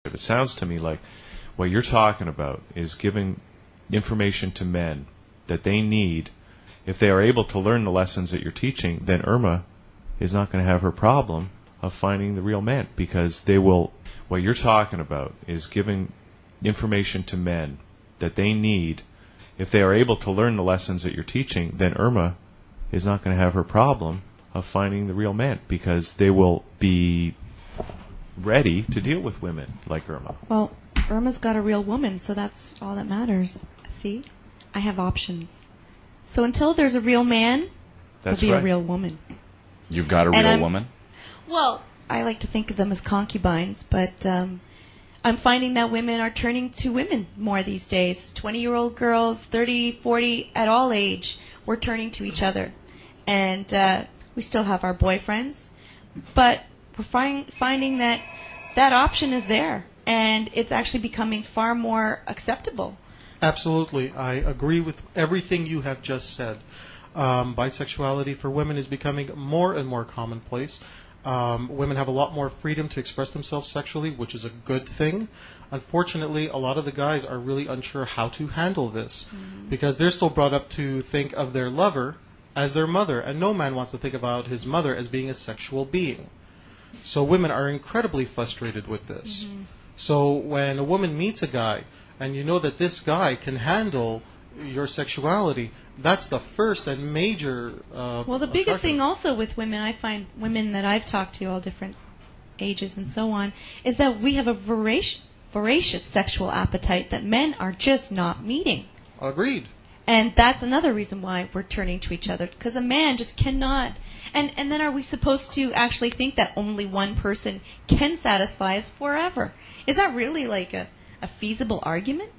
It sounds to me like what you're talking about is giving information to men that they need. If they are able to learn the lessons that you're teaching, then Irma is not going to have her problem of finding the real man, because they will. What you're talking about is giving information to men that they need. If they are able to learn the lessons that you're teaching, then Irma is not going to have her problem of finding the real man, because they will be ready to deal with women like Irma. Well, Irma's got a real woman, so that's all that matters. See? I have options. So until there's a real man, there'll be a real woman. You've got a real woman? Well, I like to think of them as concubines, but I'm finding that women are turning to women more these days. 20-year-old girls, 30, 40, at all age, we're turning to each other. And we still have our boyfriends, but we're finding that that option is there, and it's actually becoming far more acceptable. Absolutely. I agree with everything you have just said. Bisexuality for women is becoming more and more commonplace. Women have a lot more freedom to express themselves sexually, which is a good thing. Unfortunately, a lot of the guys are really unsure how to handle this, because they're still brought up to think of their lover as their mother, and no man wants to think about his mother as being a sexual being. So women are incredibly frustrated with this. So when a woman meets a guy, and you know that this guy can handle your sexuality, that's the first and major well, the biggest thing also with women, I find women that I've talked to, all different ages and so on, is that we have a voracious sexual appetite that men are just not meeting. Agreed. And that's another reason why we're turning to each other, because a man just cannot. And then are we supposed to actually think that only one person can satisfy us forever? Is that really like a feasible argument?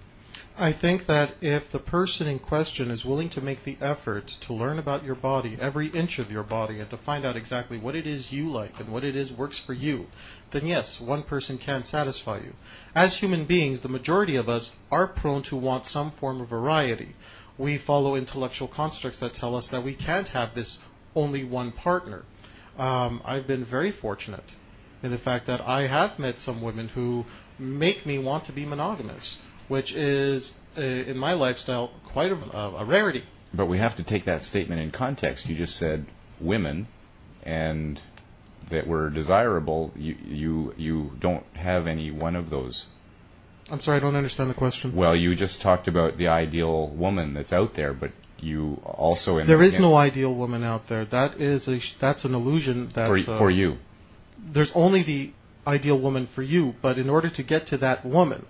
I think that if the person in question is willing to make the effort to learn about your body, every inch of your body, and to find out exactly what it is you like and what it is works for you, then yes, one person can satisfy you. As human beings, the majority of us are prone to want some form of variety. We follow intellectual constructs that tell us that we can't have this only one partner. I've been very fortunate in the fact that I have met some women who make me want to be monogamous, which is, in my lifestyle, quite a rarity. But we have to take that statement in context. You just said women, and that were desirable. You don't have any one of those. I'm sorry, I don't understand the question. Well, you just talked about the ideal woman that's out there, but you also... There is no ideal woman out there. That's an illusion. That's, for you. There's only the ideal woman for you, but in order to get to that woman,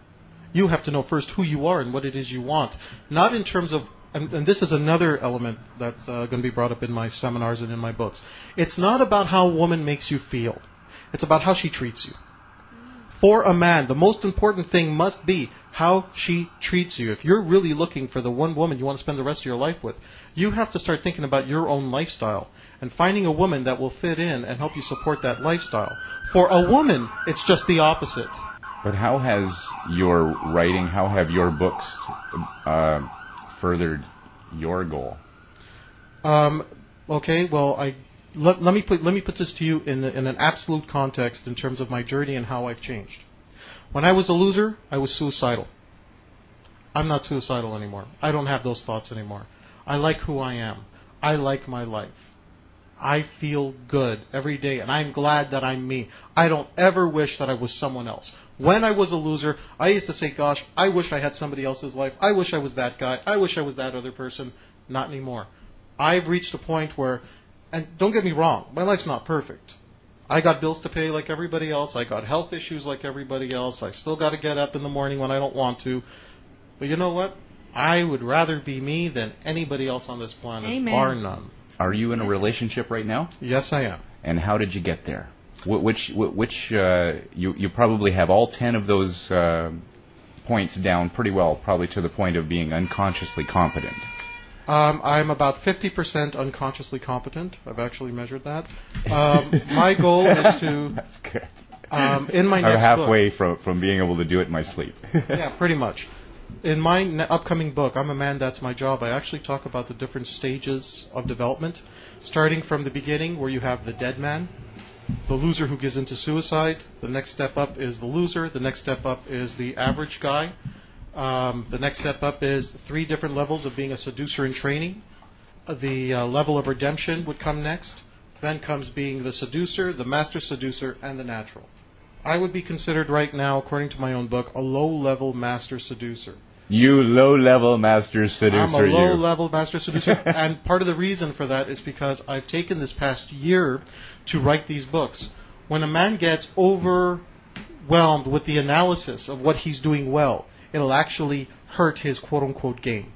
you have to know first who you are and what it is you want. Not in terms of... And this is another element that's going to be brought up in my seminars and in my books. It's not about how a woman makes you feel. It's about how she treats you. For a man, the most important thing must be how she treats you. If you're really looking for the one woman you want to spend the rest of your life with, you have to start thinking about your own lifestyle and finding a woman that will fit in and help you support that lifestyle. For a woman, it's just the opposite. But how has your writing, how have your books furthered your goal? Okay, well, let me put this to you in an absolute context in terms of my journey and how I've changed. When I was a loser, I was suicidal. I'm not suicidal anymore. I don't have those thoughts anymore. I like who I am. I like my life. I feel good every day, and I'm glad that I'm me. I don't ever wish that I was someone else. When I was a loser, I used to say, gosh, I wish I had somebody else's life. I wish I was that guy. I wish I was that other person. Not anymore. I've reached a point where, and don't get me wrong, my life's not perfect. I got bills to pay like everybody else. I got health issues like everybody else. I still got to get up in the morning when I don't want to. But you know what? I would rather be me than anybody else on this planet, Amen. Bar none. Are you in a relationship right now? Yes, I am. And how did you get there? You probably have all 10 of those points down pretty well, probably to the point of being unconsciously competent. I'm about 50% unconsciously competent. I've actually measured that. My goal is to... That's good. In my next I'm halfway book, from being able to do it in my sleep. Yeah, pretty much. In my upcoming book, I'm a Man, That's My Job, I actually talk about the different stages of development, starting from the beginning where you have the dead man, the loser who gives into suicide. The next step up is the loser. The next step up is the average guy. The next step up is 3 different levels of being a seducer in training. The level of redemption would come next. Then comes being the seducer, the master seducer, and the natural. I would be considered right now, according to my own book, a low-level master seducer. You low-level master seducer, I'm a low-level master seducer. And part of the reason for that is because I've taken this past year to write these books. When a man gets overwhelmed with the analysis of what he's doing well, it'll actually hurt his quote-unquote game.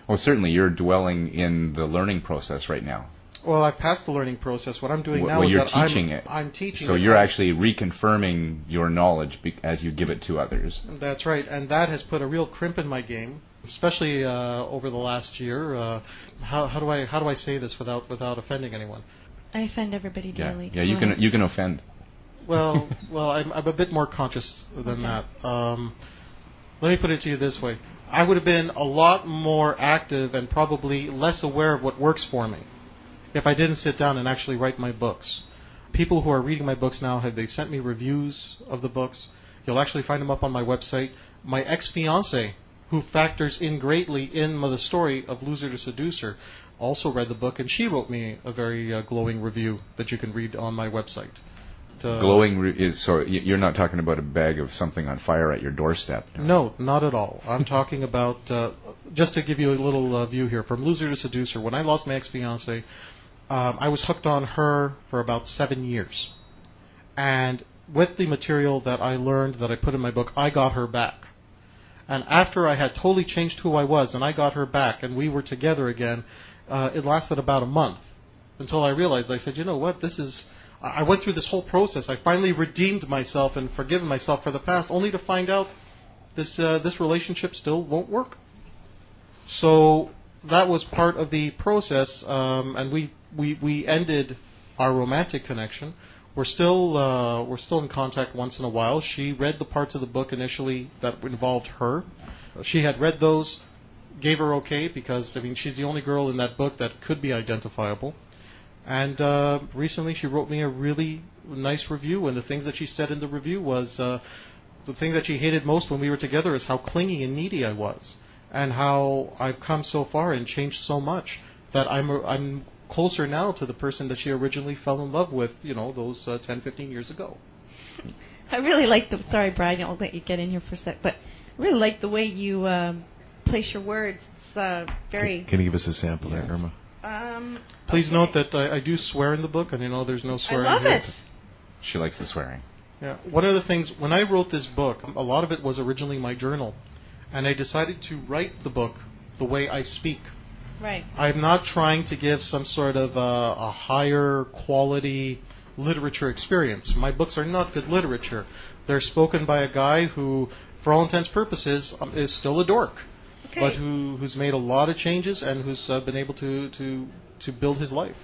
Well, certainly you're dwelling in the learning process right now. Well, I've passed the learning process. What I'm doing now well, is you're that teaching it. I'm teaching so it. You're actually reconfirming your knowledge as you give it to others. That's right, and that has put a real crimp in my game, especially over the last year. How do I say this without offending anyone? I offend everybody daily. Yeah, you can offend. Well, I'm a bit more conscious than that. Let me put it to you this way: I would have been a lot more active and probably less aware of what works for me if I didn't sit down and actually write my books. People who are reading my books now, they've sent me reviews of the books. You'll actually find them up on my website. My ex-fiance, who factors in greatly in the story of Loser to Seducer, also read the book, and she wrote me a very glowing review that you can read on my website. Glowing so you're not talking about a bag of something on fire at your doorstep? No, not at all. I'm talking about, just to give you a little view here, from Loser to Seducer. When I lost my ex-fiance, I was hooked on her for about 7 years. And with the material that I learned, that I put in my book, I got her back. And after I had totally changed who I was, and I got her back, and we were together again, it lasted about a month. Until I realized, I said, you know what, I went through this whole process. I finally redeemed myself and forgiven myself for the past, only to find out this relationship still won't work. So that was part of the process, and we ended our romantic connection. We're still in contact once in a while. She read the parts of the book initially that involved her. She had read those, gave her okay, because she's the only girl in that book that could be identifiable. And recently she wrote me a really nice review, and the things that she said in the review was the thing that she hated most when we were together is how clingy and needy I was, and how I've come so far and changed so much that I'm closer now to the person that she originally fell in love with, those 10, 15 years ago. I really like sorry, Brian, I'll let you get in here for a sec, but I really like the way you place your words. It's very... Can you give us a sample there, Irma? Please note that I do swear in the book, and there's no swearing I love here. it. She likes the swearing. Yeah. One of the things, when I wrote this book, a lot of it was originally my journal, and I decided to write the book the way I speak. Right. I'm not trying to give some sort of a higher quality literature experience. My books are not good literature. They're spoken by a guy who, for all intents and purposes, is still a dork. Okay. But who's made a lot of changes and who's been able to build his life.